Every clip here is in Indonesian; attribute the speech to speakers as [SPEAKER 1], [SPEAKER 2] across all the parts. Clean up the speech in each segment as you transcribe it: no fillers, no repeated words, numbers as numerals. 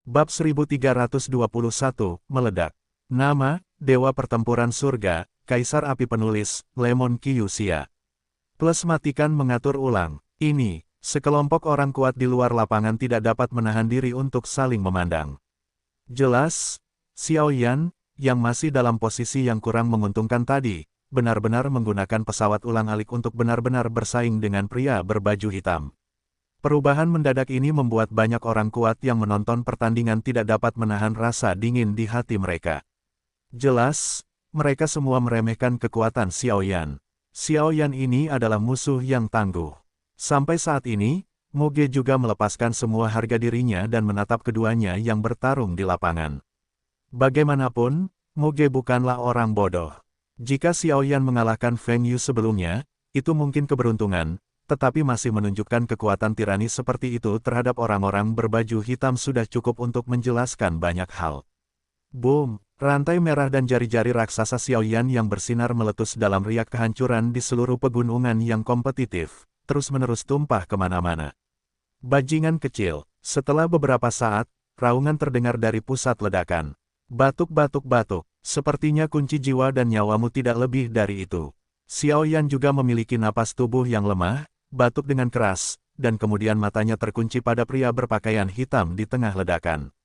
[SPEAKER 1] Bab 1321, Meledak. Nama, Dewa Pertempuran Surga, Kaisar Api Penulis, Lemon Kyusia. Plus matikan mengatur ulang. Ini, sekelompok orang kuat di luar lapangan tidak dapat menahan diri untuk saling memandang. Jelas, Xiao Yan, yang masih dalam posisi yang kurang menguntungkan tadi, benar-benar menggunakan pesawat ulang-alik untuk benar-benar bersaing dengan pria berbaju hitam. Perubahan mendadak ini membuat banyak orang kuat yang menonton pertandingan tidak dapat menahan rasa dingin di hati mereka. Jelas, mereka semua meremehkan kekuatan Xiao Yan. Xiao Yan ini adalah musuh yang tangguh. Sampai saat ini, Muge juga melepaskan semua harga dirinya dan menatap keduanya yang bertarung di lapangan. Bagaimanapun, Muge bukanlah orang bodoh. Jika Xiao Yan mengalahkan Feng Yu sebelumnya, itu mungkin keberuntungan, tetapi masih menunjukkan kekuatan tirani seperti itu terhadap orang-orang berbaju hitam sudah cukup untuk menjelaskan banyak hal. Boom! Rantai merah dan jari-jari raksasa Xiao Yan yang bersinar meletus dalam riak kehancuran di seluruh pegunungan yang kompetitif, terus-menerus tumpah kemana-mana. Bajingan kecil, setelah beberapa saat, raungan terdengar dari pusat ledakan. Batuk-batuk-batuk, sepertinya kunci jiwa dan nyawamu tidak lebih dari itu. Xiao Yan juga memiliki napas tubuh yang lemah, batuk dengan keras, dan kemudian matanya terkunci pada pria berpakaian hitam di tengah ledakan.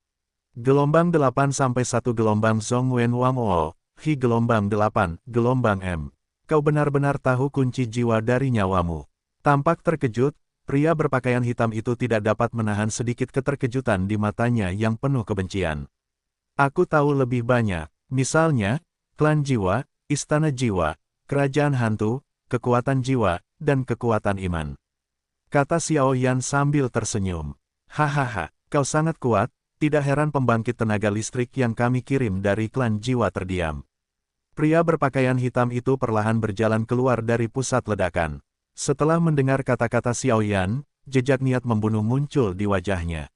[SPEAKER 1] Gelombang 8-1 gelombang Zhong Wen Wang O, Hi gelombang 8, gelombang M. Kau benar-benar tahu kunci jiwa dari nyawamu. Tampak terkejut, pria berpakaian hitam itu tidak dapat menahan sedikit keterkejutan di matanya yang penuh kebencian. Aku tahu lebih banyak, misalnya, klan jiwa, istana jiwa, kerajaan hantu, kekuatan jiwa, dan kekuatan iman. Kata Xiao Yan sambil tersenyum. Hahaha, kau sangat kuat, tidak heran pembangkit tenaga listrik yang kami kirim dari klan jiwa terdiam. Pria berpakaian hitam itu perlahan berjalan keluar dari pusat ledakan. Setelah mendengar kata-kata Xiao Yan, jejak niat membunuh muncul di wajahnya.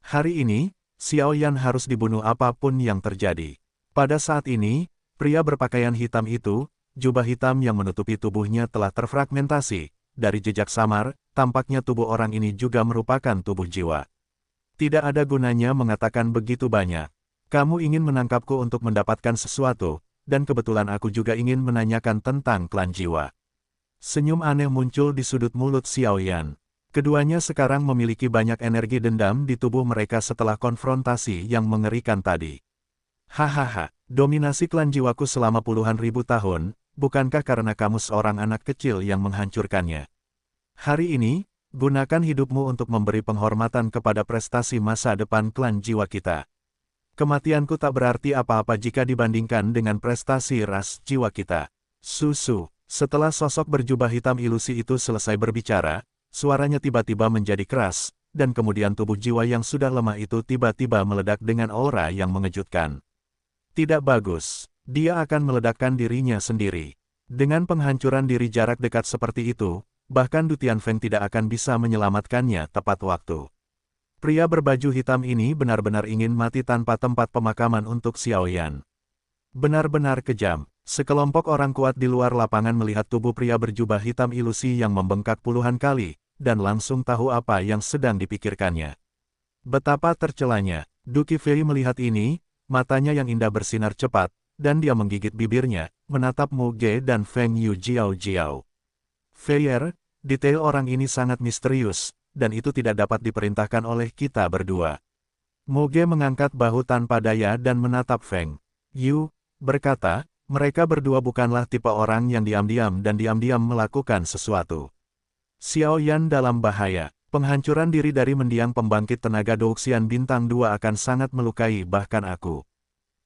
[SPEAKER 1] Hari ini, Xiao Yan harus dibunuh apapun yang terjadi. Pada saat ini, pria berpakaian hitam itu, jubah hitam yang menutupi tubuhnya telah terfragmentasi. Dari jejak samar, tampaknya tubuh orang ini juga merupakan tubuh jiwa. Tidak ada gunanya mengatakan begitu banyak. Kamu ingin menangkapku untuk mendapatkan sesuatu, dan kebetulan aku juga ingin menanyakan tentang klan jiwa. Senyum aneh muncul di sudut mulut Xiao Yan. Keduanya sekarang memiliki banyak energi dendam di tubuh mereka setelah konfrontasi yang mengerikan tadi. Hahaha, dominasi klan jiwaku selama puluhan ribu tahun, bukankah karena kamu seorang anak kecil yang menghancurkannya? Hari ini, gunakan hidupmu untuk memberi penghormatan kepada prestasi masa depan klan jiwa kita. Kematianku tak berarti apa-apa jika dibandingkan dengan prestasi ras jiwa kita. Susu. Setelah sosok berjubah hitam ilusi itu selesai berbicara, suaranya tiba-tiba menjadi keras, dan kemudian tubuh jiwa yang sudah lemah itu tiba-tiba meledak dengan aura yang mengejutkan. Tidak bagus, dia akan meledakkan dirinya sendiri. Dengan penghancuran diri jarak dekat seperti itu, bahkan Du Tianfeng tidak akan bisa menyelamatkannya tepat waktu. Pria berbaju hitam ini benar-benar ingin mati tanpa tempat pemakaman untuk Xiao Yan. Benar-benar kejam. Sekelompok orang kuat di luar lapangan melihat tubuh pria berjubah hitam ilusi yang membengkak puluhan kali, dan langsung tahu apa yang sedang dipikirkannya. Betapa tercelanya, Du Qifei melihat ini, matanya yang indah bersinar cepat, dan dia menggigit bibirnya, menatap Muge dan Feng Yu Jiao. Feier, detail orang ini sangat misterius, dan itu tidak dapat diperintahkan oleh kita berdua. Muge mengangkat bahu tanpa daya dan menatap Feng Yu, berkata, mereka berdua bukanlah tipe orang yang diam-diam dan diam-diam melakukan sesuatu. Xiao Yan dalam bahaya. Penghancuran diri dari mendiang pembangkit tenaga Douxian bintang 2 akan sangat melukai bahkan aku.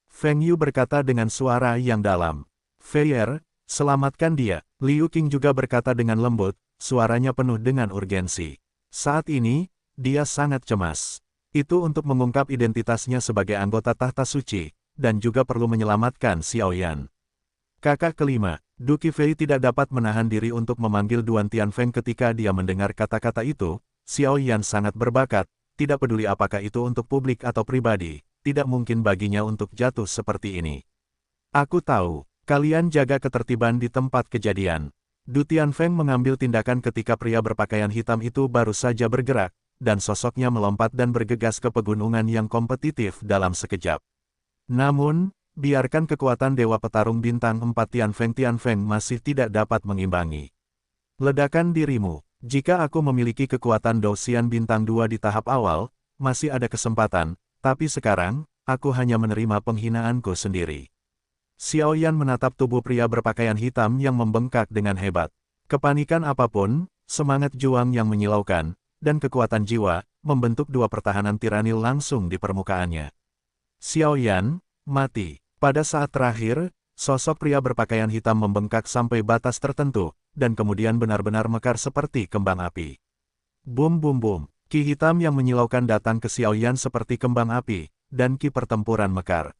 [SPEAKER 1] Feng Yu berkata dengan suara yang dalam. Feier, selamatkan dia. Liu Qing juga berkata dengan lembut, suaranya penuh dengan urgensi. Saat ini, dia sangat cemas. Itu untuk mengungkap identitasnya sebagai anggota tahta suci, dan juga perlu menyelamatkan Xiao Yan. Kakak kelima, Du Qifei tidak dapat menahan diri untuk memanggil Duan Tianfeng ketika dia mendengar kata-kata itu. Xiao Yan sangat berbakat, tidak peduli apakah itu untuk publik atau pribadi, tidak mungkin baginya untuk jatuh seperti ini. Aku tahu, kalian jaga ketertiban di tempat kejadian. Du Tianfeng mengambil tindakan ketika pria berpakaian hitam itu baru saja bergerak, dan sosoknya melompat dan bergegas ke pegunungan yang kompetitif dalam sekejap. Namun, biarkan kekuatan Dewa Petarung Bintang 4 Tianfeng masih tidak dapat mengimbangi ledakan dirimu. Jika aku memiliki kekuatan Douxian Bintang 2 di tahap awal, masih ada kesempatan, tapi sekarang, aku hanya menerima penghinaanku sendiri. Xiao Yan menatap tubuh pria berpakaian hitam yang membengkak dengan hebat. Kepanikan apapun, semangat juang yang menyilaukan, dan kekuatan jiwa, membentuk dua pertahanan tirani langsung di permukaannya. Xiao Yan, mati. Pada saat terakhir, sosok pria berpakaian hitam membengkak sampai batas tertentu, dan kemudian benar-benar mekar seperti kembang api. Bum bum bum, ki hitam yang menyilaukan datang ke Xiao Yan seperti kembang api, dan ki pertempuran mekar.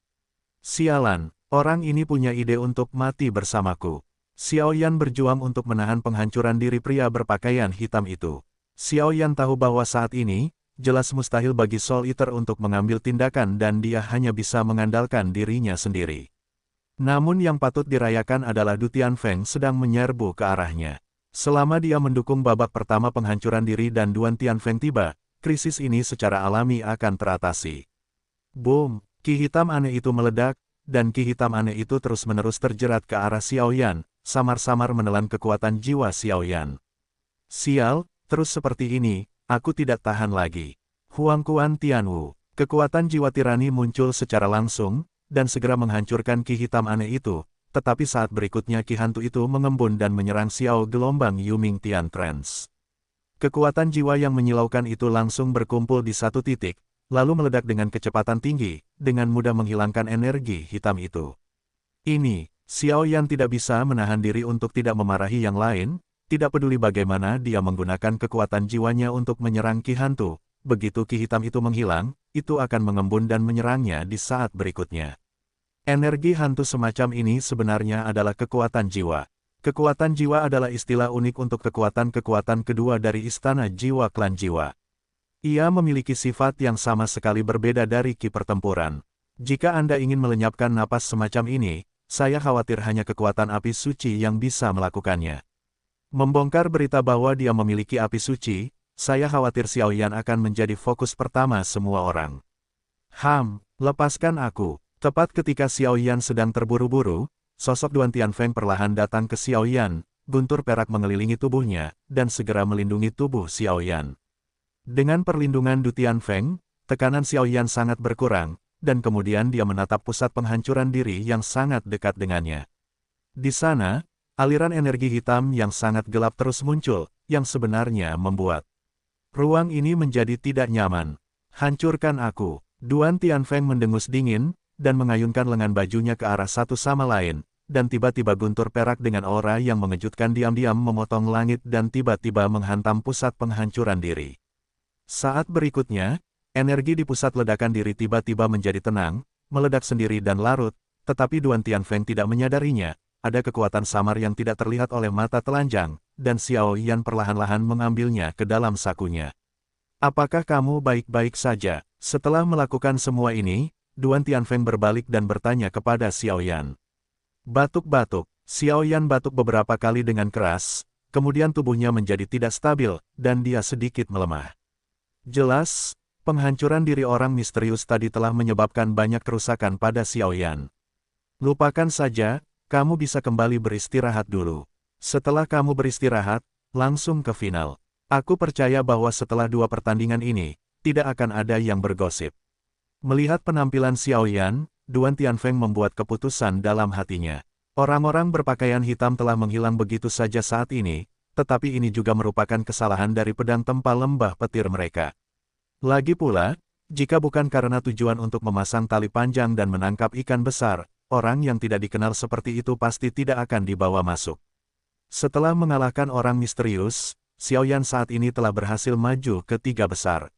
[SPEAKER 1] Sialan, orang ini punya ide untuk mati bersamaku. Xiao Yan berjuang untuk menahan penghancuran diri pria berpakaian hitam itu. Xiao Yan tahu bahwa saat ini, jelas mustahil bagi Soul Eater untuk mengambil tindakan dan dia hanya bisa mengandalkan dirinya sendiri. Namun yang patut dirayakan adalah Du Tianfeng sedang menyerbu ke arahnya. Selama dia mendukung babak pertama penghancuran diri dan Duan Tianfeng tiba, krisis ini secara alami akan teratasi. Boom, ki hitam aneh itu meledak, dan ki hitam aneh itu terus-menerus terjerat ke arah Xiao Yan, samar-samar menelan kekuatan jiwa Xiao Yan. Sial, terus seperti ini, aku tidak tahan lagi. Huangquan Tianwu, kekuatan jiwa tirani muncul secara langsung, dan segera menghancurkan ki hitam aneh itu, tetapi saat berikutnya ki hantu itu mengembun dan menyerang Xiao gelombang Yuming Tian Trance. Kekuatan jiwa yang menyilaukan itu langsung berkumpul di satu titik, lalu meledak dengan kecepatan tinggi, dengan mudah menghilangkan energi hitam itu. Ini, Xiao Yan tidak bisa menahan diri untuk tidak memarahi yang lain, tidak peduli bagaimana dia menggunakan kekuatan jiwanya untuk menyerang ki hantu, begitu ki hitam itu menghilang, itu akan mengembun dan menyerangnya di saat berikutnya. Energi hantu semacam ini sebenarnya adalah kekuatan jiwa. Kekuatan jiwa adalah istilah unik untuk kekuatan-kekuatan kedua dari istana jiwa klan jiwa. Ia memiliki sifat yang sama sekali berbeda dari ki pertempuran. Jika Anda ingin melenyapkan napas semacam ini, saya khawatir hanya kekuatan api suci yang bisa melakukannya. Membongkar berita bahwa dia memiliki api suci, saya khawatir Xiao Yan akan menjadi fokus pertama semua orang. Lepaskan aku. Tepat ketika Xiao Yan sedang terburu-buru, sosok Duan Tianfeng perlahan datang ke Xiao Yan, guntur perak mengelilingi tubuhnya, dan segera melindungi tubuh Xiao Yan. Dengan perlindungan Du Tianfeng, tekanan Xiao Yan sangat berkurang, dan kemudian dia menatap pusat penghancuran diri yang sangat dekat dengannya. Di sana, aliran energi hitam yang sangat gelap terus muncul, yang sebenarnya membuat ruang ini menjadi tidak nyaman. Hancurkan aku. Duan Tianfeng mendengus dingin, dan mengayunkan lengan bajunya ke arah satu sama lain, dan tiba-tiba guntur perak dengan aura yang mengejutkan diam-diam memotong langit dan tiba-tiba menghantam pusat penghancuran diri. Saat berikutnya, energi di pusat ledakan diri tiba-tiba menjadi tenang, meledak sendiri dan larut, tetapi Duan Tianfeng tidak menyadarinya, ada kekuatan samar yang tidak terlihat oleh mata telanjang, dan Xiao Yan perlahan-lahan mengambilnya ke dalam sakunya. Apakah kamu baik-baik saja? Setelah melakukan semua ini, Duan Tianfeng berbalik dan bertanya kepada Xiao Yan. Batuk-batuk, Xiao Yan batuk beberapa kali dengan keras, kemudian tubuhnya menjadi tidak stabil, dan dia sedikit melemah. Jelas, penghancuran diri orang misterius tadi telah menyebabkan banyak kerusakan pada Xiao Yan. Lupakan saja, kamu bisa kembali beristirahat dulu. Setelah kamu beristirahat, langsung ke final. Aku percaya bahwa setelah dua pertandingan ini, tidak akan ada yang bergosip. Melihat penampilan Xiao Yan, Duan Tianfeng membuat keputusan dalam hatinya. Orang-orang berpakaian hitam telah menghilang begitu saja saat ini, tetapi ini juga merupakan kesalahan dari pedang tempal lembah petir mereka. Lagi pula, jika bukan karena tujuan untuk memasang tali panjang dan menangkap ikan besar, orang yang tidak dikenal seperti itu pasti tidak akan dibawa masuk. Setelah mengalahkan orang misterius, Xiao Yan saat ini telah berhasil maju ke 3 besar.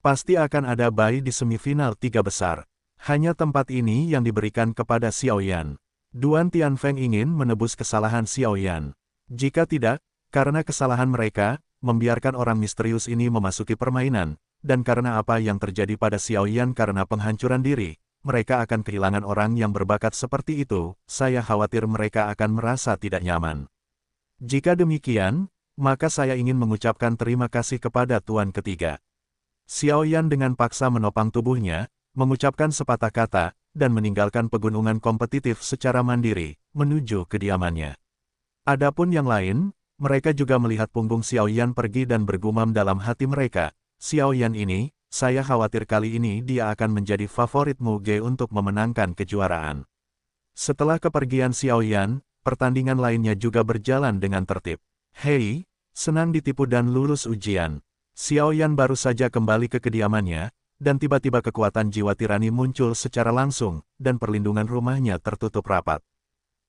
[SPEAKER 1] Pasti akan ada bye di semifinal 3 besar. Hanya tempat ini yang diberikan kepada Xiao Yan. Duan Tianfeng ingin menebus kesalahan Xiao Yan. Jika tidak, karena kesalahan mereka, membiarkan orang misterius ini memasuki permainan, dan karena apa yang terjadi pada Xiao Yan karena penghancuran diri, mereka akan kehilangan orang yang berbakat seperti itu, saya khawatir mereka akan merasa tidak nyaman. Jika demikian, maka saya ingin mengucapkan terima kasih kepada Tuan ketiga. Xiao Yan dengan paksa menopang tubuhnya, mengucapkan sepatah kata, dan meninggalkan pegunungan kompetitif secara mandiri, menuju kediamannya. Adapun yang lain, mereka juga melihat punggung Xiao Yan pergi dan bergumam dalam hati mereka, Xiao Yan ini, saya khawatir kali ini dia akan menjadi favorit Muge untuk memenangkan kejuaraan. Setelah kepergian Xiao Yan, pertandingan lainnya juga berjalan dengan tertib. Hei, senang ditipu dan lulus ujian. Xiao Yan baru saja kembali ke kediamannya, dan tiba-tiba kekuatan jiwa tirani muncul secara langsung, dan perlindungan rumahnya tertutup rapat.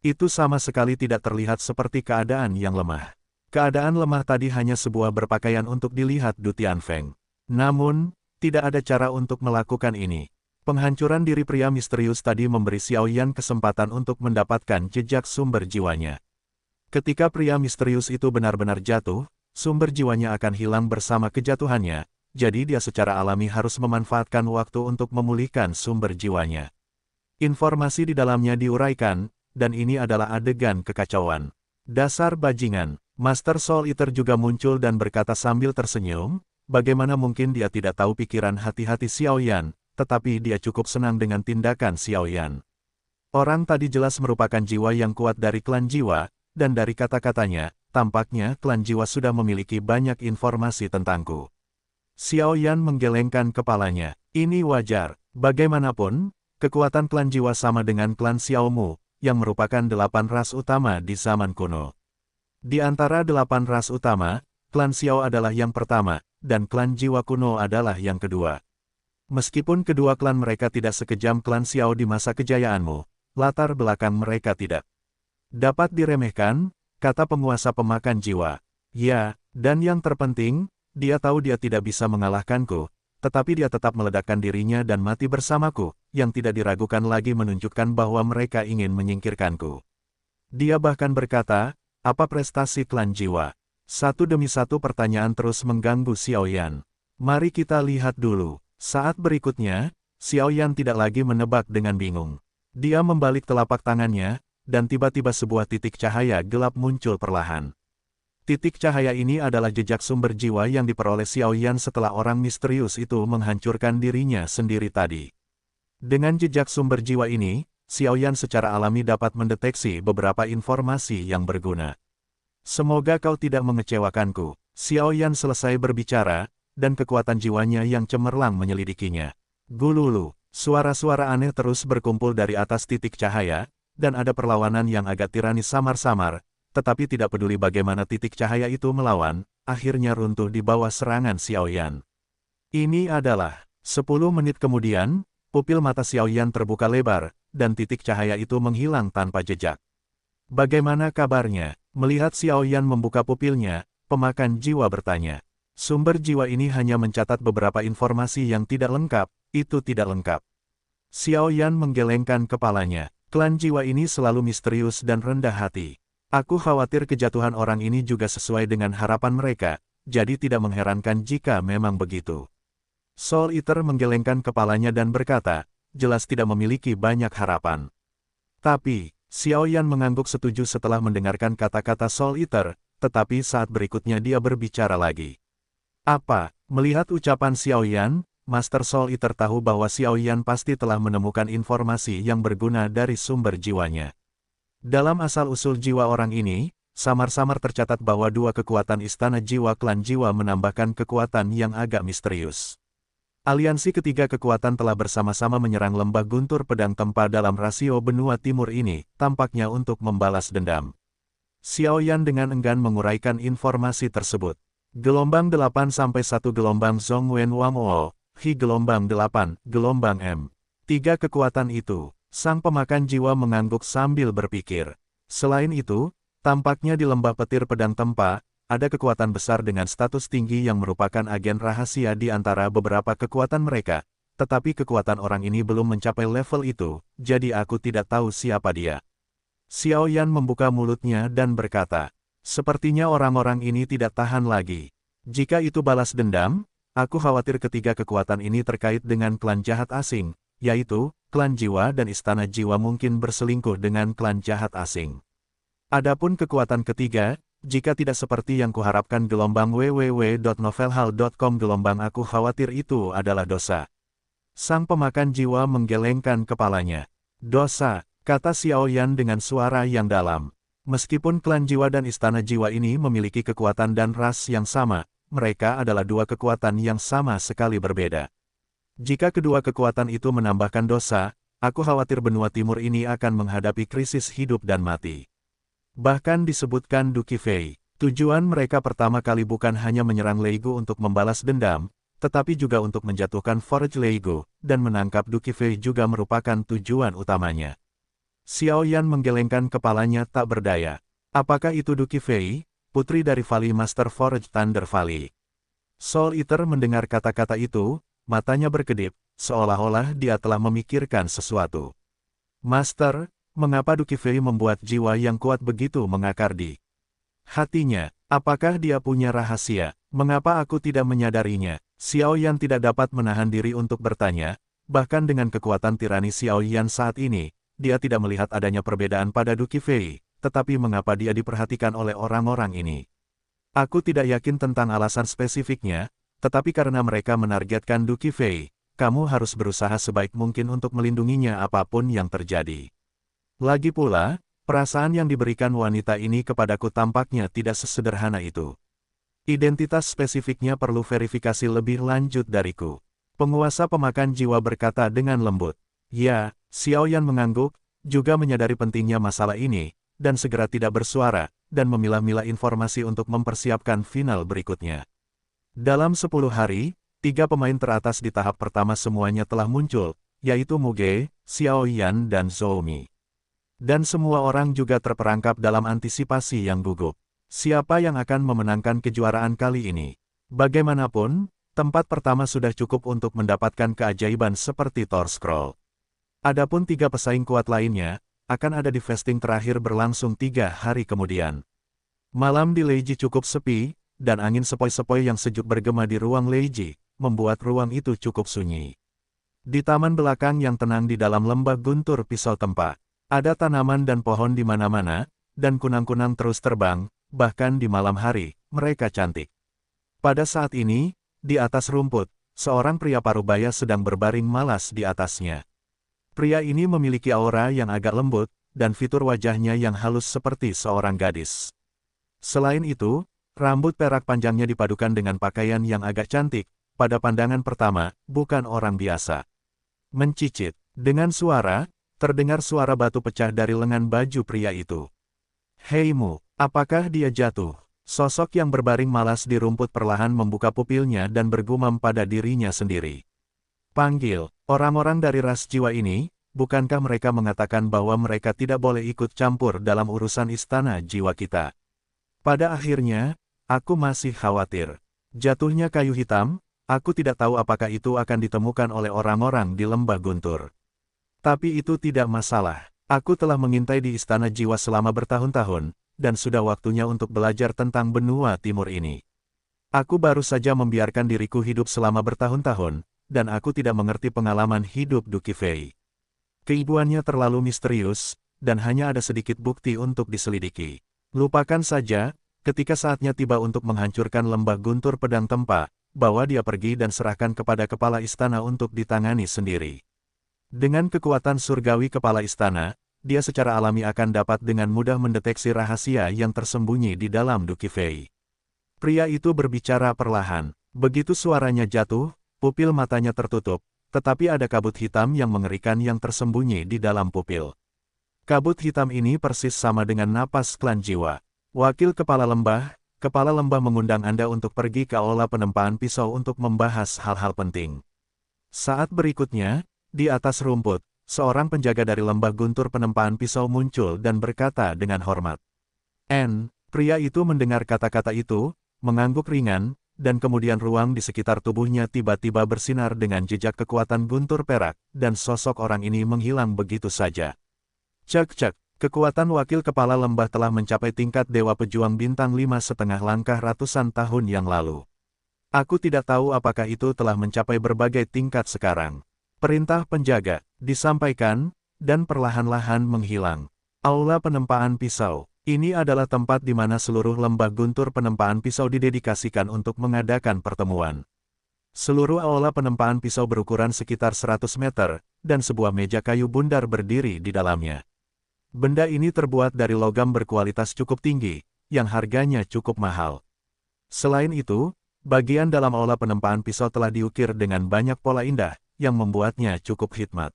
[SPEAKER 1] Itu sama sekali tidak terlihat seperti keadaan yang lemah. Keadaan lemah tadi hanya sebuah berpakaian untuk dilihat Du Tianfeng. Namun, tidak ada cara untuk melakukan ini. Penghancuran diri pria misterius tadi memberi Xiao Yan kesempatan untuk mendapatkan jejak sumber jiwanya. Ketika pria misterius itu benar-benar jatuh, sumber jiwanya akan hilang bersama kejatuhannya, jadi dia secara alami harus memanfaatkan waktu untuk memulihkan sumber jiwanya. Informasi di dalamnya diuraikan, dan ini adalah adegan kekacauan. Dasar bajingan, Master Soul Eater juga muncul dan berkata sambil tersenyum, bagaimana mungkin dia tidak tahu pikiran hati-hati Xiao Yan, tetapi dia cukup senang dengan tindakan Xiao Yan. Orang tadi jelas merupakan jiwa yang kuat dari klan jiwa, dan dari kata-katanya, tampaknya klan jiwa sudah memiliki banyak informasi tentangku. Xiao Yan menggelengkan kepalanya, ini wajar, bagaimanapun, kekuatan klan jiwa sama dengan klan Xiao Mu, yang merupakan 8 ras utama di zaman kuno. Di antara 8 ras utama, klan Xiao adalah yang pertama, dan klan jiwa kuno adalah yang kedua. Meskipun kedua klan mereka tidak sekejam klan Xiao di masa kejayaanmu, latar belakang mereka tidak dapat diremehkan, kata penguasa pemakan jiwa. Ya, dan yang terpenting, dia tahu dia tidak bisa mengalahkanku, tetapi dia tetap meledakkan dirinya dan mati bersamaku, yang tidak diragukan lagi menunjukkan bahwa mereka ingin menyingkirkanku. Dia bahkan berkata, apa prestasi klan jiwa? Satu demi satu pertanyaan terus mengganggu Xiao Yan. Mari kita lihat dulu. Saat berikutnya, Xiao Yan tidak lagi menebak dengan bingung. Dia membalik telapak tangannya, dan tiba-tiba sebuah titik cahaya gelap muncul perlahan. Titik cahaya ini adalah jejak sumber jiwa yang diperoleh Xiao Yan setelah orang misterius itu menghancurkan dirinya sendiri tadi. Dengan jejak sumber jiwa ini, Xiao Yan secara alami dapat mendeteksi beberapa informasi yang berguna. Semoga kau tidak mengecewakanku. Xiao Yan selesai berbicara, dan kekuatan jiwanya yang cemerlang menyelidikinya. Gululu, suara-suara aneh terus berkumpul dari atas titik cahaya, dan ada perlawanan yang agak tiranis samar-samar, tetapi tidak peduli bagaimana titik cahaya itu melawan, akhirnya runtuh di bawah serangan Xiao Yan. Ini adalah, 10 menit kemudian, pupil mata Xiao Yan terbuka lebar, dan titik cahaya itu menghilang tanpa jejak. Bagaimana kabarnya? Melihat Xiao Yan membuka pupilnya, pemakan jiwa bertanya. Sumber jiwa ini hanya mencatat beberapa informasi yang tidak lengkap, itu tidak lengkap. Xiao Yan menggelengkan kepalanya, klan jiwa ini selalu misterius dan rendah hati. Aku khawatir kejatuhan orang ini juga sesuai dengan harapan mereka, jadi tidak mengherankan jika memang begitu. Soul Eater menggelengkan kepalanya dan berkata, jelas tidak memiliki banyak harapan. Tapi, Xiao Yan mengangguk setuju setelah mendengarkan kata-kata Soul Eater, tetapi saat berikutnya dia berbicara lagi. Apa? Melihat ucapan Xiao Yan, Master Soul Eater tahu bahwa Xiao Yan pasti telah menemukan informasi yang berguna dari sumber jiwanya. Dalam asal-usul jiwa orang ini, samar-samar tercatat bahwa dua kekuatan istana jiwa klan jiwa menambahkan kekuatan yang agak misterius. Aliansi ketiga kekuatan telah bersama-sama menyerang lembah guntur pedang tempa dalam rasio benua timur ini, tampaknya untuk membalas dendam. Xiao Yan dengan enggan menguraikan informasi tersebut. Gelombang 8 sampai 1 gelombang Zhongwen Wamao, Hi gelombang 8, gelombang M. Tiga kekuatan itu. Sang pemakan jiwa mengangguk sambil berpikir. Selain itu, tampaknya di lembah petir pedang tempa, ada kekuatan besar dengan status tinggi yang merupakan agen rahasia di antara beberapa kekuatan mereka, tetapi kekuatan orang ini belum mencapai level itu, jadi aku tidak tahu siapa dia. Xiao Yan membuka mulutnya dan berkata, sepertinya orang-orang ini tidak tahan lagi. Jika itu balas dendam, aku khawatir ketiga kekuatan ini terkait dengan klan jahat asing, yaitu, klan jiwa dan istana jiwa mungkin berselingkuh dengan klan jahat asing. Adapun kekuatan ketiga, jika tidak seperti yang kuharapkan gelombang www.novelhal.com gelombang aku khawatir itu adalah dosa. Sang pemakan jiwa menggelengkan kepalanya. Dosa, kata Xiaoyan dengan suara yang dalam. Meskipun klan jiwa dan istana jiwa ini memiliki kekuatan dan ras yang sama, mereka adalah dua kekuatan yang sama sekali berbeda. Jika kedua kekuatan itu menambahkan dosa, aku khawatir benua timur ini akan menghadapi krisis hidup dan mati. Bahkan disebutkan Duki Fei, tujuan mereka pertama kali bukan hanya menyerang Leigu untuk membalas dendam, tetapi juga untuk menjatuhkan Forge Leigu, dan menangkap Duki Fei juga merupakan tujuan utamanya. Xiaoyan menggelengkan kepalanya tak berdaya. Apakah itu Duki Fei, putri dari Valley Master Forge Thunder Valley? Soul Eater mendengar kata-kata itu, matanya berkedip, seolah-olah dia telah memikirkan sesuatu. Master, mengapa Duki Fei membuat jiwa yang kuat begitu mengakar di hatinya? Apakah dia punya rahasia? Mengapa aku tidak menyadarinya? Xiaoyan tidak dapat menahan diri untuk bertanya, bahkan dengan kekuatan tirani Xiaoyan saat ini, dia tidak melihat adanya perbedaan pada Duki Fei, tetapi mengapa dia diperhatikan oleh orang-orang ini? Aku tidak yakin tentang alasan spesifiknya, tetapi karena mereka menargetkan Duki Fei, kamu harus berusaha sebaik mungkin untuk melindunginya apapun yang terjadi. Lagi pula, perasaan yang diberikan wanita ini kepadaku tampaknya tidak sesederhana itu. Identitas spesifiknya perlu verifikasi lebih lanjut dariku. Penguasa pemakan jiwa berkata dengan lembut. Ya, Xiaoyan mengangguk, juga menyadari pentingnya masalah ini, dan segera tidak bersuara, dan memilah-milah informasi untuk mempersiapkan final berikutnya. Dalam 10 hari, 3 pemain teratas di tahap pertama semuanya telah muncul, yaitu Muge, Xiaoyan dan Zhou Mi. Dan semua orang juga terperangkap dalam antisipasi yang gugup. Siapa yang akan memenangkan kejuaraan kali ini? Bagaimanapun, tempat pertama sudah cukup untuk mendapatkan keajaiban seperti Thor Scroll. Adapun 3 pesaing kuat lainnya, akan ada di vesting terakhir berlangsung 3 hari kemudian. Malam di Leiji cukup sepi, dan angin sepoi-sepoi yang sejuk bergema di ruang Leiji, membuat ruang itu cukup sunyi. Di taman belakang yang tenang di dalam lembah guntur pisau tempa, ada tanaman dan pohon di mana-mana, dan kunang-kunang terus terbang, bahkan di malam hari, mereka cantik. Pada saat ini, di atas rumput, seorang pria parubaya sedang berbaring malas di atasnya. Pria ini memiliki aura yang agak lembut, dan fitur wajahnya yang halus seperti seorang gadis. Selain itu, rambut perak panjangnya dipadukan dengan pakaian yang agak cantik, pada pandangan pertama, bukan orang biasa. Mencicit, dengan suara, terdengar suara batu pecah dari lengan baju pria itu. Hei Mu, apakah dia jatuh? Sosok yang berbaring malas di rumput perlahan membuka pupilnya dan bergumam pada dirinya sendiri. Panggil, orang-orang dari ras jiwa ini, bukankah mereka mengatakan bahwa mereka tidak boleh ikut campur dalam urusan istana jiwa kita? Pada akhirnya, aku masih khawatir. Jatuhnya kayu hitam, aku tidak tahu apakah itu akan ditemukan oleh orang-orang di lembah guntur. Tapi itu tidak masalah. Aku telah mengintai di istana jiwa selama bertahun-tahun, dan sudah waktunya untuk belajar tentang benua timur ini. Aku baru saja membiarkan diriku hidup selama bertahun-tahun, dan aku tidak mengerti pengalaman hidup Duki Fei. Keibuannya terlalu misterius, dan hanya ada sedikit bukti untuk diselidiki. Lupakan saja, ketika saatnya tiba untuk menghancurkan lembah guntur pedang tempa, bawa dia pergi dan serahkan kepada kepala istana untuk ditangani sendiri. Dengan kekuatan surgawi kepala istana, dia secara alami akan dapat dengan mudah mendeteksi rahasia yang tersembunyi di dalam Duki Fei. Pria itu berbicara perlahan. Begitu suaranya jatuh, pupil matanya tertutup, tetapi ada kabut hitam yang mengerikan yang tersembunyi di dalam pupil. Kabut hitam ini persis sama dengan napas klan jiwa. Wakil Kepala Lembah mengundang Anda untuk pergi ke aula penempaan pisau untuk membahas hal-hal penting. Saat berikutnya, di atas rumput, seorang penjaga dari lembah guntur penempaan pisau muncul dan berkata dengan hormat. Pria itu mendengar kata-kata itu, mengangguk ringan, dan kemudian ruang di sekitar tubuhnya tiba-tiba bersinar dengan jejak kekuatan guntur perak, dan sosok orang ini menghilang begitu saja. Cek, kekuatan wakil kepala lembah telah mencapai tingkat Dewa Pejuang Bintang 5,5 langkah ratusan tahun yang lalu. Aku tidak tahu apakah itu telah mencapai berbagai tingkat sekarang. Perintah penjaga, disampaikan, dan perlahan-lahan menghilang. Aula penempaan pisau. Ini adalah tempat di mana seluruh lembah guntur penempaan pisau didedikasikan untuk mengadakan pertemuan. Seluruh aula penempaan pisau berukuran sekitar 100 meter, dan sebuah meja kayu bundar berdiri di dalamnya. Benda ini terbuat dari logam berkualitas cukup tinggi, yang harganya cukup mahal. Selain itu, bagian dalam aula penempaan pisau telah diukir dengan banyak pola indah, yang membuatnya cukup khidmat.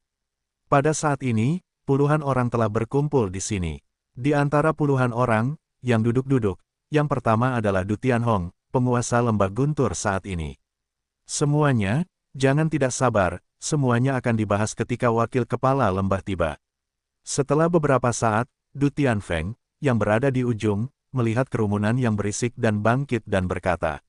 [SPEAKER 1] Pada saat ini, puluhan orang telah berkumpul di sini. Di antara puluhan orang yang duduk-duduk, yang pertama adalah Du Tianhong, penguasa lembah guntur saat ini. Semuanya, jangan tidak sabar, semuanya akan dibahas ketika wakil kepala lembah tiba. Setelah beberapa saat, Du Tianfeng, yang berada di ujung, melihat kerumunan yang berisik dan bangkit dan berkata,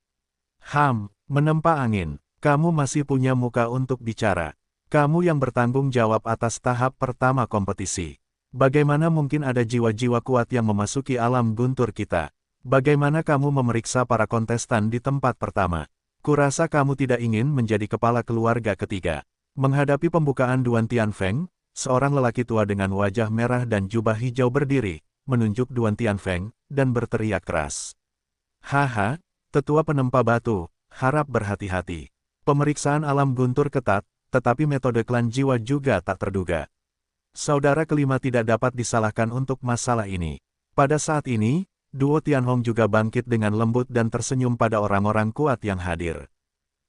[SPEAKER 1] menempa angin, kamu masih punya muka untuk bicara. Kamu yang bertanggung jawab atas tahap pertama kompetisi. Bagaimana mungkin ada jiwa-jiwa kuat yang memasuki alam guntur kita? Bagaimana kamu memeriksa para kontestan di tempat pertama? Kurasa kamu tidak ingin menjadi kepala keluarga ketiga. Menghadapi pembukaan Duan Tianfeng, seorang lelaki tua dengan wajah merah dan jubah hijau berdiri, menunjuk Duan Tianfeng, dan berteriak keras. Haha, tetua penempa batu, harap berhati-hati. Pemeriksaan alam guntur ketat, tetapi metode klan jiwa juga tak terduga. Saudara kelima tidak dapat disalahkan untuk masalah ini. Pada saat ini, Duo Tianhong juga bangkit dengan lembut dan tersenyum pada orang-orang kuat yang hadir.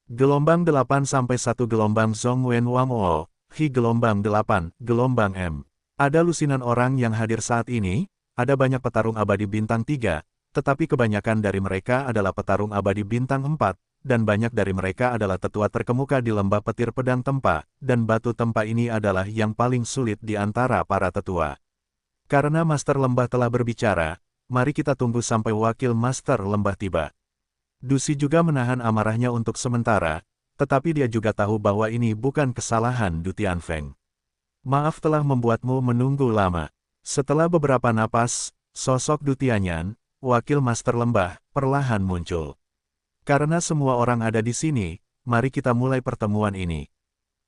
[SPEAKER 1] Gelombang 8 sampai 1 gelombang Zhong Wen Wang O, Hi gelombang 8, gelombang M. Ada lusinan orang yang hadir saat ini, ada banyak petarung abadi bintang 3, tetapi kebanyakan dari mereka adalah petarung abadi bintang 4, dan banyak dari mereka adalah tetua terkemuka di lembah petir pedang tempa, dan batu tempa ini adalah yang paling sulit di antara para tetua. Karena Master Lembah telah berbicara, mari kita tunggu sampai wakil Master Lembah tiba. Dusi juga menahan amarahnya untuk sementara, tetapi dia juga tahu bahwa ini bukan kesalahan Du Tianfeng. Maaf telah membuatmu menunggu lama. Setelah beberapa napas, sosok Du Tianyan, wakil Master Lembah, perlahan muncul. Karena semua orang ada di sini, mari kita mulai pertemuan ini.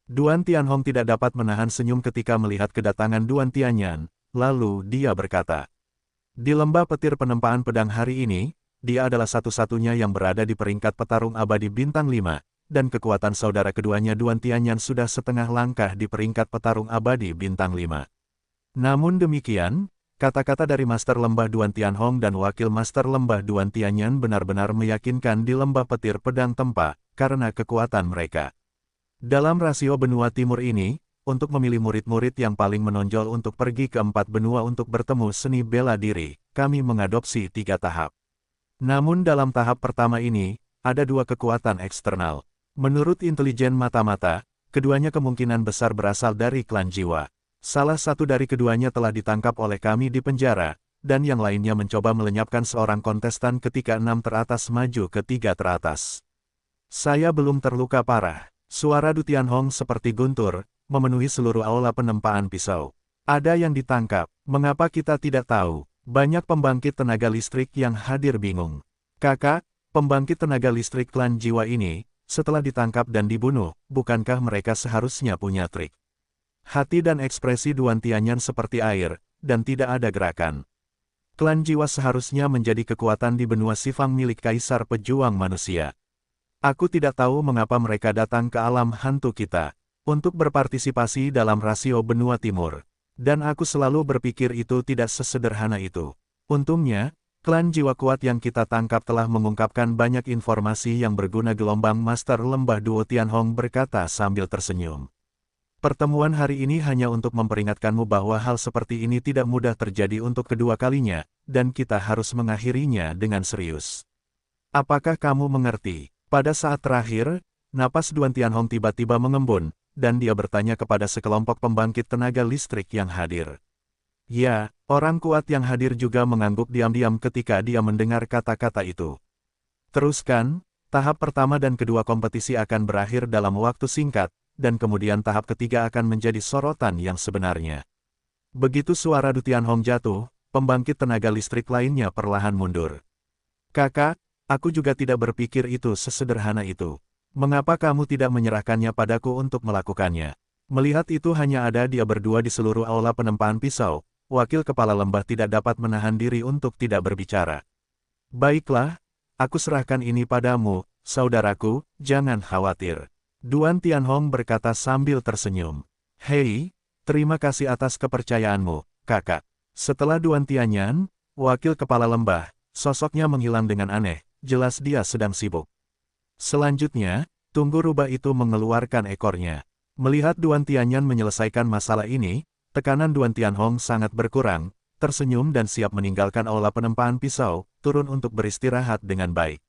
[SPEAKER 1] Duan Tianhong tidak dapat menahan senyum ketika melihat kedatangan Duan Tianyan, lalu dia berkata. Di lembah petir penempaan pedang hari ini, dia adalah satu-satunya yang berada di peringkat petarung abadi bintang 5, dan kekuatan saudara keduanya Duan Tianyan sudah setengah langkah di peringkat petarung abadi bintang 5. Namun demikian, kata-kata dari Master Lembah Duan Tianhong dan Wakil Master Lembah Duan Tianyan benar-benar meyakinkan di lembah petir pedang tempa, karena kekuatan mereka. Dalam rasio benua timur ini, untuk memilih murid-murid yang paling menonjol untuk pergi ke 4 benua untuk bertemu seni bela diri, kami mengadopsi 3 tahap. Namun dalam tahap pertama ini, ada 2 kekuatan eksternal. Menurut intelijen mata-mata, keduanya kemungkinan besar berasal dari klan jiwa. Salah satu dari keduanya telah ditangkap oleh kami di penjara, dan yang lainnya mencoba melenyapkan seorang kontestan ketika 6 teratas maju ke 3 teratas. Saya belum terluka parah. Suara Du Tianhong seperti guntur, memenuhi seluruh aula penempaan pisau. Ada yang ditangkap, mengapa kita tidak tahu? Banyak pembangkit tenaga listrik yang hadir bingung. Kakak, pembangkit tenaga listrik klan jiwa ini, setelah ditangkap dan dibunuh, bukankah mereka seharusnya punya trik? Hati dan ekspresi Duan Tianyan seperti air, dan tidak ada gerakan. Klan jiwa seharusnya menjadi kekuatan di benua Sifang milik Kaisar Pejuang Manusia. Aku tidak tahu mengapa mereka datang ke alam hantu kita, untuk berpartisipasi dalam rasio benua timur. Dan aku selalu berpikir itu tidak sesederhana itu. Untungnya, klan jiwa kuat yang kita tangkap telah mengungkapkan banyak informasi yang berguna. Gelombang Master Lembah Duo Tianhong berkata sambil tersenyum. Pertemuan hari ini hanya untuk memperingatkanmu bahwa hal seperti ini tidak mudah terjadi untuk kedua kalinya, dan kita harus mengakhirinya dengan serius. Apakah kamu mengerti? Pada saat terakhir, napas Duan Tianhong tiba-tiba mengembun, dan dia bertanya kepada sekelompok pembangkit tenaga listrik yang hadir. Ya, orang kuat yang hadir juga mengangguk diam-diam ketika dia mendengar kata-kata itu. Teruskan, tahap pertama dan kedua kompetisi akan berakhir dalam waktu singkat, dan kemudian tahap ketiga akan menjadi sorotan yang sebenarnya. Begitu suara Du Tianhong jatuh, pembangkit tenaga listrik lainnya perlahan mundur. Kakak, aku juga tidak berpikir itu sesederhana itu. Mengapa kamu tidak menyerahkannya padaku untuk melakukannya? Melihat itu hanya ada dia berdua di seluruh aula penempaan pisau, wakil kepala lembah tidak dapat menahan diri untuk tidak berbicara. Baiklah, aku serahkan ini padamu, saudaraku, jangan khawatir. Duan Tianhong berkata sambil tersenyum. Hei, terima kasih atas kepercayaanmu, kakak. Setelah Duan Tianyan, wakil kepala lembah, sosoknya menghilang dengan aneh, jelas dia sedang sibuk. Selanjutnya, tunggu rubah itu mengeluarkan ekornya. Melihat Duan Tianyan menyelesaikan masalah ini, tekanan Duan Tianhong sangat berkurang, tersenyum dan siap meninggalkan aula penempaan pisau, turun untuk beristirahat dengan baik.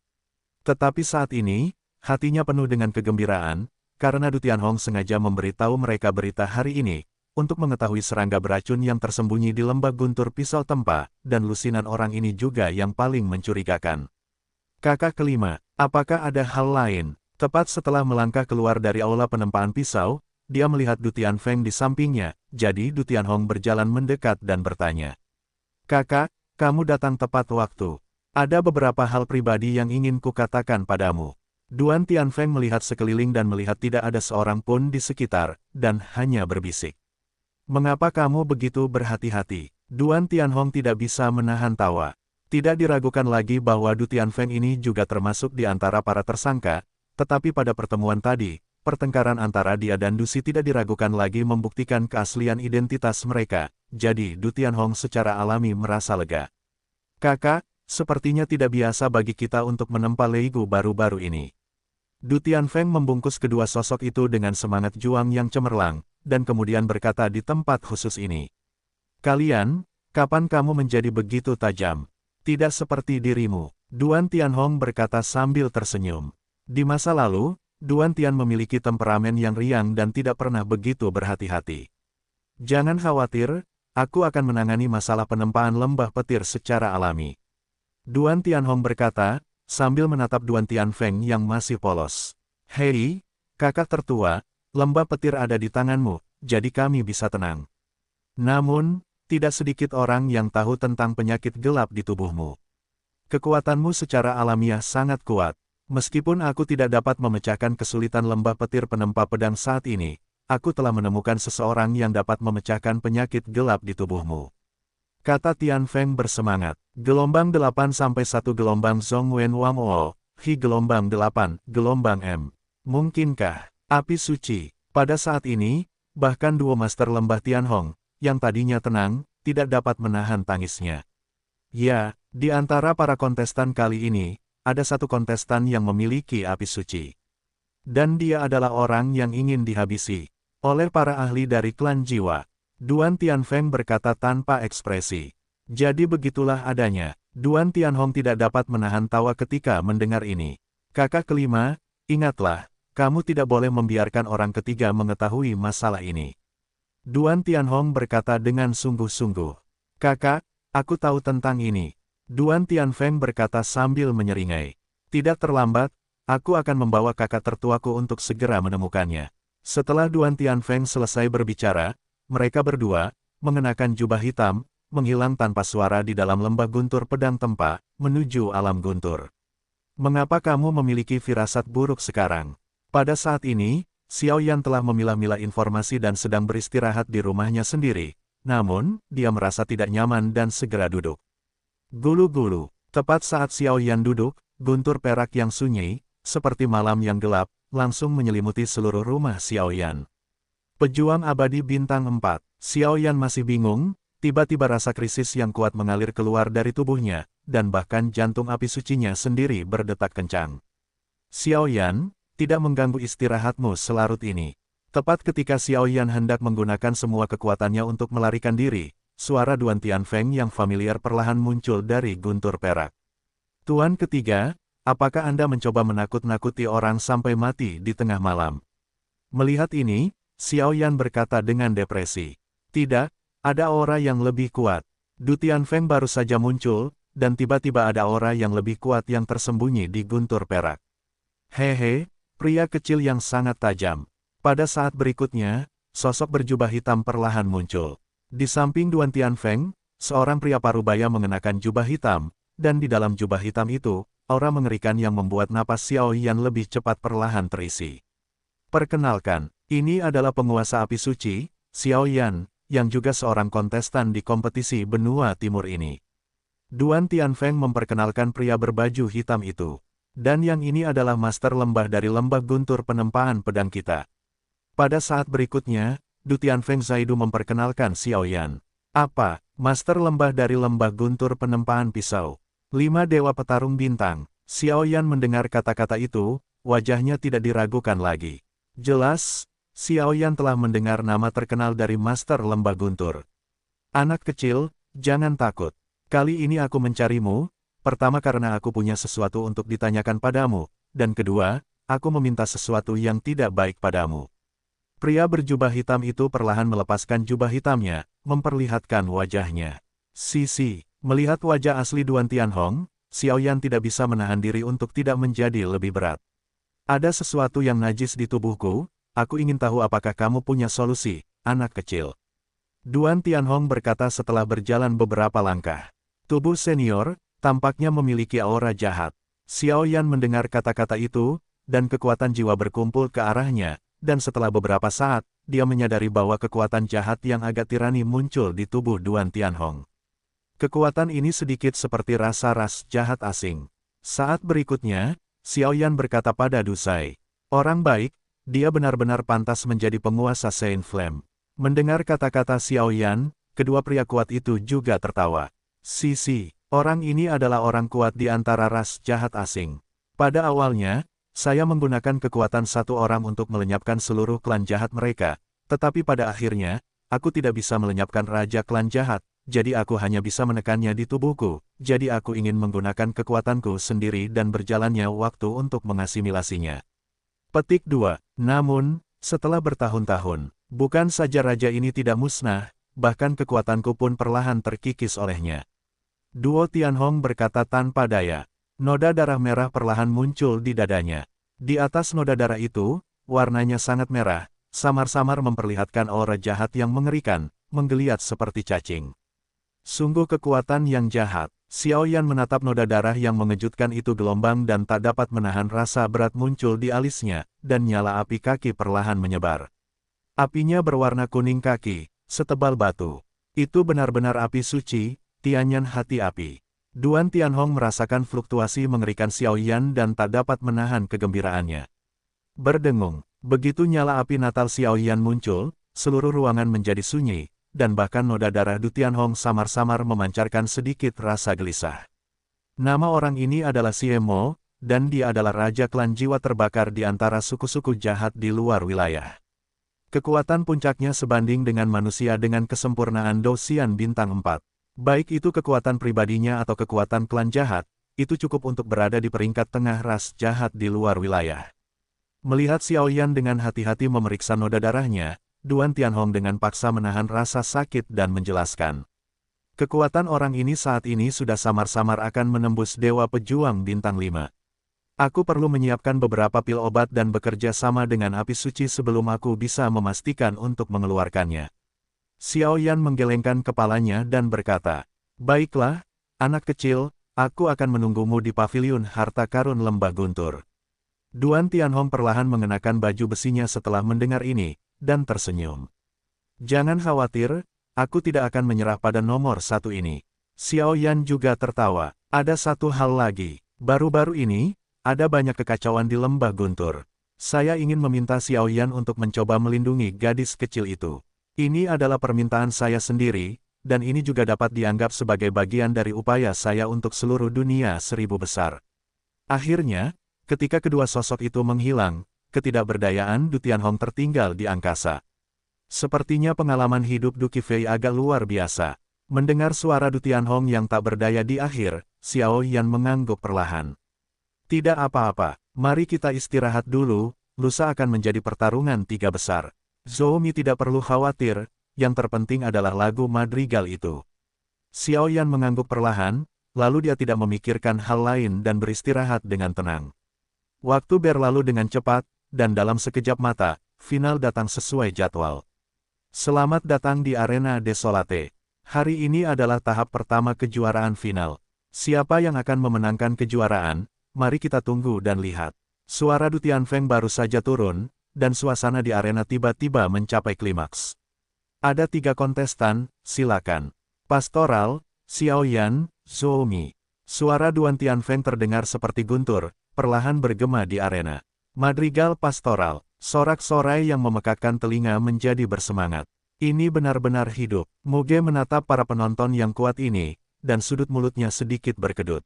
[SPEAKER 1] Tetapi saat ini, hatinya penuh dengan kegembiraan, karena Du Tianhong sengaja memberitahu mereka berita hari ini, untuk mengetahui serangga beracun yang tersembunyi di lembah guntur pisau tempa, dan lusinan orang ini juga yang paling mencurigakan. Kakak kelima, apakah ada hal lain? Tepat setelah melangkah keluar dari aula penempaan pisau, dia melihat Du Tianfeng di sampingnya, jadi Du Tianhong berjalan mendekat dan bertanya. Kakak, kamu datang tepat waktu. Ada beberapa hal pribadi yang ingin kukatakan padamu. Duan Tianfeng melihat sekeliling dan melihat tidak ada seorang pun di sekitar, dan hanya berbisik. Mengapa kamu begitu berhati-hati? Duan Tianhong tidak bisa menahan tawa. Tidak diragukan lagi bahwa Du Tianfeng ini juga termasuk di antara para tersangka, tetapi pada pertemuan tadi, pertengkaran antara dia dan Du Si tidak diragukan lagi membuktikan keaslian identitas mereka, jadi Du Tianhong secara alami merasa lega. Kakak, sepertinya tidak biasa bagi kita untuk menempa Leigu baru-baru ini. Du Tianfeng membungkus kedua sosok itu dengan semangat juang yang cemerlang, dan kemudian berkata di tempat khusus ini. Kalian, kapan kamu menjadi begitu tajam? Tidak seperti dirimu, Duan Tianhong berkata sambil tersenyum. Di masa lalu, Duan Tian memiliki temperamen yang riang dan tidak pernah begitu berhati-hati. Jangan khawatir, aku akan menangani masalah penempaan lembah petir secara alami. Duan Tianhong berkata, sambil menatap Duan Tianfeng yang masih polos. Hei, kakak tertua, lembah petir ada di tanganmu, jadi kami bisa tenang. Namun, tidak sedikit orang yang tahu tentang penyakit gelap di tubuhmu. Kekuatanmu secara alamiah sangat kuat. Meskipun aku tidak dapat memecahkan kesulitan lembah petir penempa pedang saat ini, aku telah menemukan seseorang yang dapat memecahkan penyakit gelap di tubuhmu. Kata Tianfeng bersemangat. Gelombang 8 sampai 1 gelombang Zhongwen Wang O, Hi gelombang 8, gelombang M. Mungkinkah, api suci, pada saat ini, bahkan dua master lembah Tianhong, yang tadinya tenang, tidak dapat menahan tangisnya. Ya, di antara para kontestan kali ini, ada satu kontestan yang memiliki api suci. Dan dia adalah orang yang ingin dihabisi oleh para ahli dari klan jiwa. Duan Tianfeng berkata tanpa ekspresi. Jadi begitulah adanya. Duan Tianhong tidak dapat menahan tawa ketika mendengar ini. Kakak kelima, ingatlah, kamu tidak boleh membiarkan orang ketiga mengetahui masalah ini. Duan Tianhong berkata dengan sungguh-sungguh. Kakak, aku tahu tentang ini. Duan Tianfeng berkata sambil menyeringai. Tidak terlambat, aku akan membawa kakak tertuaku untuk segera menemukannya. Setelah Duan Tianfeng selesai berbicara, mereka berdua, mengenakan jubah hitam, menghilang tanpa suara di dalam lembah guntur pedang tempa, menuju alam guntur. Mengapa kamu memiliki firasat buruk sekarang? Pada saat ini, Xiao Yan telah memilah-milah informasi dan sedang beristirahat di rumahnya sendiri, namun, dia merasa tidak nyaman dan segera duduk. Gulu-gulu, tepat saat Xiao Yan duduk, guntur perak yang sunyi, seperti malam yang gelap, langsung menyelimuti seluruh rumah Xiao Yan. Pejuang abadi bintang 4, Xiao Yan masih bingung, tiba-tiba rasa krisis yang kuat mengalir keluar dari tubuhnya, dan bahkan jantung api sucinya sendiri berdetak kencang. Xiao Yan, tidak mengganggu istirahatmu selarut ini. Tepat ketika Xiao Yan hendak menggunakan semua kekuatannya untuk melarikan diri, suara Duan Tianfeng yang familiar perlahan muncul dari guntur perak. Tuan ketiga, apakah Anda mencoba menakut-nakuti orang sampai mati di tengah malam? Melihat ini, Xiao Yan berkata dengan depresi. Tidak, ada aura yang lebih kuat. Du Tianfeng baru saja muncul, dan tiba-tiba ada aura yang lebih kuat yang tersembunyi di guntur perak. Hehe, pria kecil yang sangat tajam. Pada saat berikutnya, sosok berjubah hitam perlahan muncul. Di samping Duan Tianfeng, seorang pria parubaya mengenakan jubah hitam, dan di dalam jubah hitam itu, aura mengerikan yang membuat napas Xiao Yan lebih cepat perlahan terisi. Perkenalkan, ini adalah penguasa api suci, Xiao Yan, yang juga seorang kontestan di kompetisi benua timur ini. Duan Tianfeng memperkenalkan pria berbaju hitam itu. Dan yang ini adalah master lembah dari lembah guntur penempaan pedang kita. Pada saat berikutnya, Du Tianfeng Zaidu memperkenalkan Xiao Yan. Apa, master lembah dari lembah guntur penempaan pisau? 5 dewa petarung bintang. Xiao Yan mendengar kata-kata itu, wajahnya tidak diragukan lagi. Jelas, Xiao Yan telah mendengar nama terkenal dari Master Lembah Guntur. Anak kecil, jangan takut. Kali ini aku mencarimu, pertama karena aku punya sesuatu untuk ditanyakan padamu, dan kedua, aku meminta sesuatu yang tidak baik padamu. Pria berjubah hitam itu perlahan melepaskan jubah hitamnya, memperlihatkan wajahnya. Sisi, melihat wajah asli Duan Tianhong, Xiao Yan tidak bisa menahan diri untuk tidak menjadi lebih berat. Ada sesuatu yang najis di tubuhku. Aku ingin tahu apakah kamu punya solusi, anak kecil. Duan Tianhong berkata setelah berjalan beberapa langkah. Tubuh senior, tampaknya memiliki aura jahat. Xiao Yan mendengar kata-kata itu, dan kekuatan jiwa berkumpul ke arahnya, dan setelah beberapa saat, dia menyadari bahwa kekuatan jahat yang agak tirani muncul di tubuh Duan Tianhong. Kekuatan ini sedikit seperti rasa ras jahat asing. Saat berikutnya, Xiao Yan berkata pada Du Sai, orang baik, dia benar-benar pantas menjadi penguasa Saint Flame. Mendengar kata-kata Xiao Yan, kedua pria kuat itu juga tertawa. Sisi, orang ini adalah orang kuat di antara ras jahat asing. Pada awalnya, saya menggunakan kekuatan satu orang untuk melenyapkan seluruh klan jahat mereka, tetapi pada akhirnya, aku tidak bisa melenyapkan raja klan jahat, jadi aku hanya bisa menekannya di tubuhku, jadi aku ingin menggunakan kekuatanku sendiri dan berjalannya waktu untuk mengasimilasinya. Petik 2. Namun, setelah bertahun-tahun, bukan saja raja ini tidak musnah, bahkan kekuatanku pun perlahan terkikis olehnya. Duo Tianhong berkata tanpa daya. Noda darah merah perlahan muncul di dadanya. Di atas noda darah itu, warnanya sangat merah, samar-samar memperlihatkan aura jahat yang mengerikan, menggeliat seperti cacing. Sungguh kekuatan yang jahat. Xiao Yan menatap noda darah yang mengejutkan itu gelombang dan tak dapat menahan rasa berat muncul di alisnya, dan nyala api kaki perlahan menyebar. Apinya berwarna kuning kaki, setebal batu. Itu benar-benar api suci, Tianyan hati api. Duan Tianhong merasakan fluktuasi mengerikan Xiao Yan dan tak dapat menahan kegembiraannya. Berdengung, begitu nyala api natal Xiao Yan muncul, seluruh ruangan menjadi sunyi, dan bahkan noda darah Du Tianhong samar-samar memancarkan sedikit rasa gelisah. Nama orang ini adalah Xie Mo, dan dia adalah raja klan jiwa terbakar di antara suku-suku jahat di luar wilayah. Kekuatan puncaknya sebanding dengan manusia dengan kesempurnaan Dosian bintang 4. Baik itu kekuatan pribadinya atau kekuatan klan jahat, itu cukup untuk berada di peringkat tengah ras jahat di luar wilayah. Melihat Xiao Yan dengan hati-hati memeriksa noda darahnya, Duan Tianhong dengan paksa menahan rasa sakit dan menjelaskan. Kekuatan orang ini saat ini sudah samar-samar akan menembus Dewa Pejuang Bintang 5. Aku perlu menyiapkan beberapa pil obat dan bekerja sama dengan api suci sebelum aku bisa memastikan untuk mengeluarkannya. Xiao Yan menggelengkan kepalanya dan berkata, baiklah, anak kecil, aku akan menunggumu di paviliun harta karun Lembah Guntur. Duan Tianhong perlahan mengenakan baju besinya setelah mendengar ini, dan tersenyum. Jangan khawatir, aku tidak akan menyerah pada nomor satu ini. Xiao Yan juga tertawa. Ada satu hal lagi. Baru-baru ini, ada banyak kekacauan di Lembah Guntur. Saya ingin meminta Xiao Yan untuk mencoba melindungi gadis kecil itu. Ini adalah permintaan saya sendiri, dan ini juga dapat dianggap sebagai bagian dari upaya saya untuk seluruh dunia 1000 besar. Akhirnya, ketika kedua sosok itu menghilang, ketidakberdayaan Du Tianhong tertinggal di angkasa. Sepertinya pengalaman hidup Du Qifei agak luar biasa. Mendengar suara Du Tianhong yang tak berdaya di akhir, Xiao Yan mengangguk perlahan. Tidak apa-apa, mari kita istirahat dulu, lusa akan menjadi pertarungan 3 besar. Zhou Mi tidak perlu khawatir, yang terpenting adalah lagu madrigal itu. Xiao Yan mengangguk perlahan, lalu dia tidak memikirkan hal lain dan beristirahat dengan tenang. Waktu berlalu dengan cepat, dan dalam sekejap mata, final datang sesuai jadwal. Selamat datang di Arena Desolate. Hari ini adalah tahap pertama kejuaraan final. Siapa yang akan memenangkan kejuaraan? Mari kita tunggu dan lihat. Suara Du Tianfeng baru saja turun, dan suasana di arena tiba-tiba mencapai klimaks. Ada 3 kontestan, silakan. Pastoral, Xiaoyan, Zhou Mi. Suara Duan Tianfeng terdengar seperti guntur, perlahan bergema di arena. Madrigal pastoral, sorak-sorai yang memekakkan telinga menjadi bersemangat. Ini benar-benar hidup. Muge menatap para penonton yang kuat ini, dan sudut mulutnya sedikit berkedut.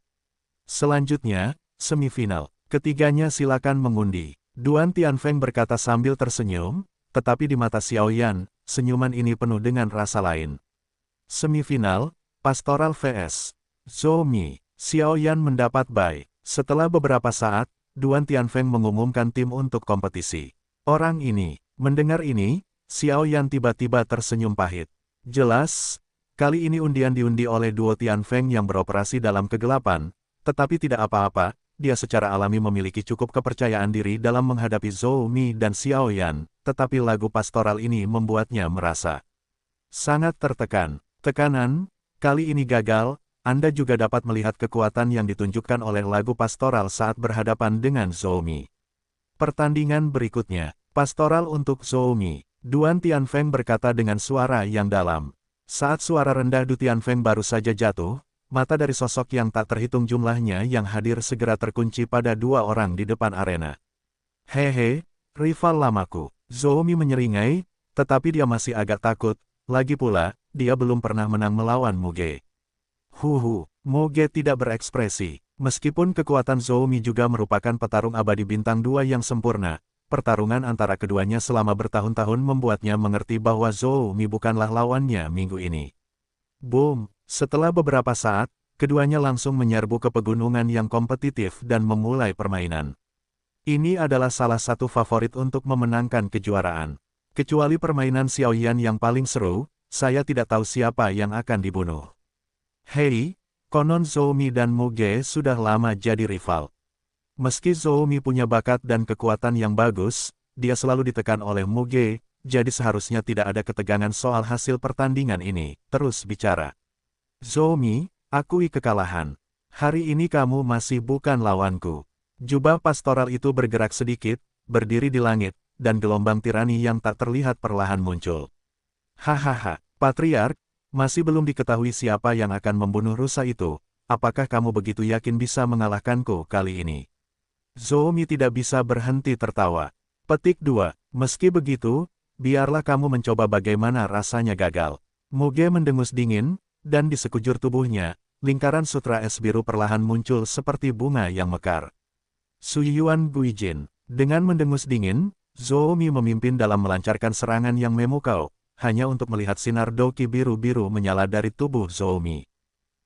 [SPEAKER 1] Selanjutnya, semifinal. Ketiganya silakan mengundi. Duan Tianfeng berkata sambil tersenyum, tetapi di mata Xiaoyan, senyuman ini penuh dengan rasa lain. Semifinal, Pastoral vs. Zhou Mi. Xiaoyan mendapat bye. Setelah beberapa saat, Duan Tianfeng mengumumkan tim untuk kompetisi. Orang ini, mendengar ini, Xiaoyan tiba-tiba tersenyum pahit. Jelas, kali ini undian diundi oleh duo Tianfeng yang beroperasi dalam kegelapan, tetapi tidak apa-apa, dia secara alami memiliki cukup kepercayaan diri dalam menghadapi Zhou Mi dan Xiaoyan, tetapi lagu pastoral ini membuatnya merasa sangat tertekan. Tekanan, kali ini gagal. Anda juga dapat melihat kekuatan yang ditunjukkan oleh lagu pastoral saat berhadapan dengan Zhou Mi. Pertandingan berikutnya, pastoral untuk Zhou Mi. Duan Tianfeng berkata dengan suara yang dalam. Saat suara rendah Du Tianfeng baru saja jatuh, mata dari sosok yang tak terhitung jumlahnya yang hadir segera terkunci pada 2 orang di depan arena. Hehe, rival lamaku. Zhou Mi menyeringai, tetapi dia masih agak takut, lagi pula, dia belum pernah menang melawan Muge. Muge tidak berekspresi. Meskipun kekuatan Zhou Mi juga merupakan petarung abadi bintang 2 yang sempurna, pertarungan antara keduanya selama bertahun-tahun membuatnya mengerti bahwa Zhou Mi bukanlah lawannya minggu ini. Boom! Setelah beberapa saat, keduanya langsung menyerbu ke pegunungan yang kompetitif dan memulai permainan. Ini adalah salah satu favorit untuk memenangkan kejuaraan. Kecuali permainan Xiaoyan yang paling seru, saya tidak tahu siapa yang akan dibunuh. Hei, konon Zhou Mi dan Muge sudah lama jadi rival. Meski Zhou Mi punya bakat dan kekuatan yang bagus, dia selalu ditekan oleh Muge, jadi seharusnya tidak ada ketegangan soal hasil pertandingan ini. Terus bicara. Zhou Mi, akui kekalahan. Hari ini kamu masih bukan lawanku. Jubah pastoral itu bergerak sedikit, berdiri di langit, dan gelombang tirani yang tak terlihat perlahan muncul. Hahaha, Patriark, masih belum diketahui siapa yang akan membunuh rusa itu. Apakah kamu begitu yakin bisa mengalahkanku kali ini? Zhou Mi tidak bisa berhenti tertawa. Petik 2. Meski begitu, biarlah kamu mencoba bagaimana rasanya gagal. Muge mendengus dingin, dan di sekujur tubuhnya, lingkaran sutra es biru perlahan muncul seperti bunga yang mekar. Suyuan Guijin. Dengan mendengus dingin, Zhou Mi memimpin dalam melancarkan serangan yang memukau, hanya untuk melihat sinar doki biru-biru menyala dari tubuh Zhou Mi.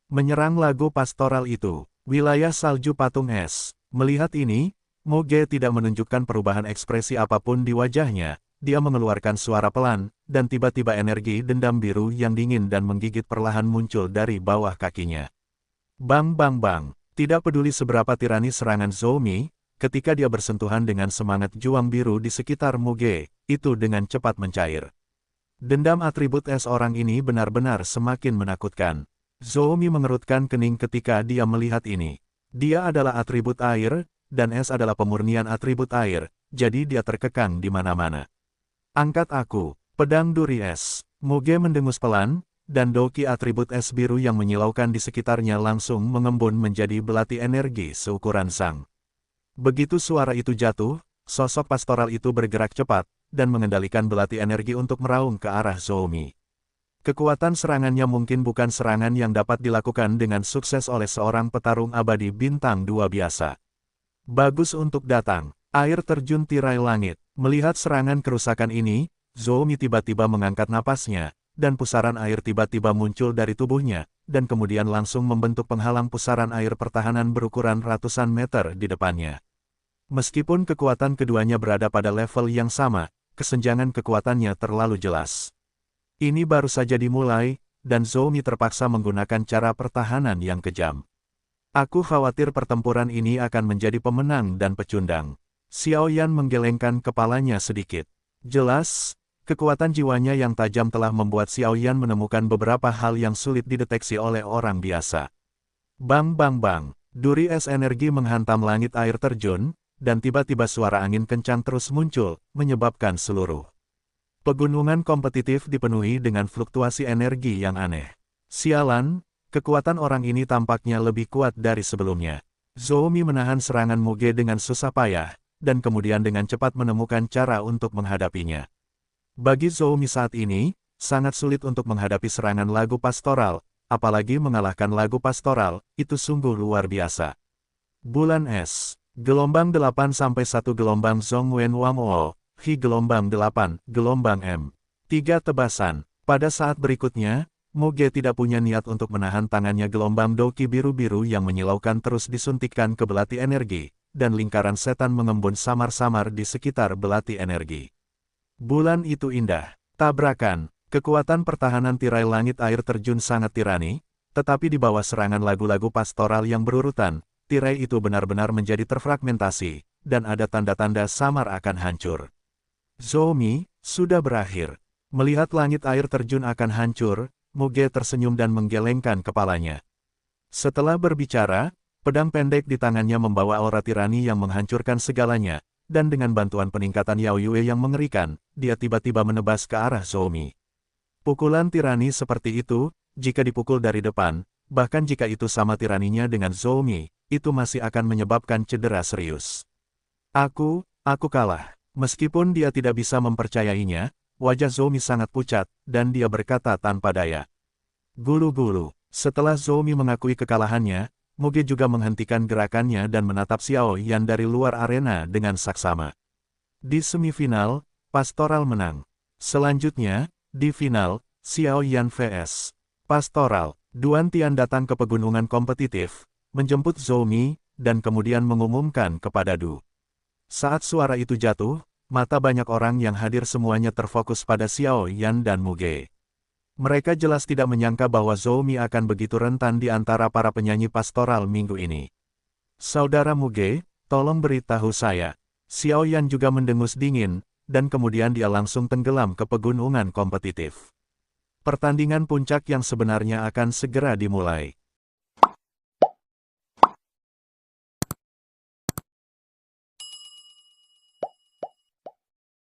[SPEAKER 1] Menyerang lagu pastoral itu, wilayah salju patung es. Melihat ini, Muge tidak menunjukkan perubahan ekspresi apapun di wajahnya, dia mengeluarkan suara pelan, dan tiba-tiba energi dendam biru yang dingin dan menggigit perlahan muncul dari bawah kakinya. Bang bang bang, tidak peduli seberapa tirani serangan Zhou Mi, ketika dia bersentuhan dengan semangat juang biru di sekitar Muge, itu dengan cepat mencair. Dendam atribut es orang ini benar-benar semakin menakutkan. Zhou Mi mengerutkan kening ketika dia melihat ini. Dia adalah atribut air, dan es adalah pemurnian atribut air, jadi dia terkekang di mana-mana. Angkat aku, pedang duri es. Muge mendengus pelan, dan doki atribut es biru yang menyilaukan di sekitarnya langsung mengembun menjadi belati energi seukuran sang. Begitu suara itu jatuh, sosok pastoral itu bergerak cepat, dan mengendalikan belati energi untuk meraung ke arah Zhou Mi. Kekuatan serangannya mungkin bukan serangan yang dapat dilakukan dengan sukses oleh seorang petarung abadi bintang 2 biasa. Bagus untuk datang, air terjun tirai langit. Melihat serangan kerusakan ini, Zhou Mi tiba-tiba mengangkat napasnya, dan pusaran air tiba-tiba muncul dari tubuhnya, dan kemudian langsung membentuk penghalang pusaran air pertahanan berukuran ratusan meter di depannya. Meskipun kekuatan keduanya berada pada level yang sama, kesenjangan kekuatannya terlalu jelas. Ini baru saja dimulai, dan Zhou Mi terpaksa menggunakan cara pertahanan yang kejam. Aku khawatir pertempuran ini akan menjadi pemenang dan pecundang. Xiaoyan menggelengkan kepalanya sedikit. Jelas, kekuatan jiwanya yang tajam telah membuat Xiaoyan menemukan beberapa hal yang sulit dideteksi oleh orang biasa. Bang bang bang, duri es energi menghantam langit air terjun, dan tiba-tiba suara angin kencang terus muncul, menyebabkan seluruh Pegunungan kompetitif dipenuhi dengan fluktuasi energi yang aneh. Sialan, kekuatan orang ini tampaknya lebih kuat dari sebelumnya. Zhou Mi menahan serangan Muge dengan susah payah, dan kemudian dengan cepat menemukan cara untuk menghadapinya. Bagi Zhou Mi saat ini, sangat sulit untuk menghadapi serangan lagu pastoral, apalagi mengalahkan lagu pastoral, itu sungguh luar biasa. Bulan Es, gelombang 8 sampai 1 gelombang Zhong Wen Wang O. Hi gelombang 8, gelombang M. 3 tebasan. Pada saat berikutnya, Muge tidak punya niat untuk menahan tangannya gelombang Doki biru-biru yang menyilaukan terus disuntikkan ke belati energi, dan lingkaran setan mengembun samar-samar di sekitar belati energi. Bulan itu indah. Tabrakan, kekuatan pertahanan tirai langit air terjun sangat tirani, tetapi di bawah serangan lagu-lagu pastoral yang berurutan, tirai itu benar-benar menjadi terfragmentasi, dan ada tanda-tanda samar akan hancur. Zhou Mi, sudah berakhir. Melihat langit air terjun akan hancur, Muge tersenyum dan menggelengkan kepalanya. Setelah berbicara, pedang pendek di tangannya membawa aura tirani yang menghancurkan segalanya, dan dengan bantuan peningkatan Yao Yue yang mengerikan, dia tiba-tiba menebas ke arah Zhou Mi. Pukulan tirani seperti itu, jika dipukul dari depan, bahkan jika itu sama tiraninya dengan Zhou Mi, itu masih akan menyebabkan cedera serius. Aku kalah. Meskipun dia tidak bisa mempercayainya, wajah Zhou Mi sangat pucat, dan dia berkata tanpa daya. Gulu-gulu. Setelah Zhou Mi mengakui kekalahannya, Muge juga menghentikan gerakannya dan menatap Xiao Yan dari luar arena dengan saksama. Di semifinal, Pastoral menang. Selanjutnya, di final, Xiao Yan vs. Pastoral. Duan Tian datang ke pegunungan kompetitif, menjemput Zhou Mi, dan kemudian mengumumkan kepada Du. Saat suara itu jatuh, mata banyak orang yang hadir semuanya terfokus pada Xiao Yan dan Muge. Mereka jelas tidak menyangka bahwa Zhou Mi akan begitu rentan di antara para penyanyi pastoral minggu ini. Saudara Muge, tolong beritahu saya. Xiao Yan juga mendengus dingin, dan kemudian dia langsung tenggelam ke pegunungan kompetitif. Pertandingan puncak yang sebenarnya akan segera dimulai.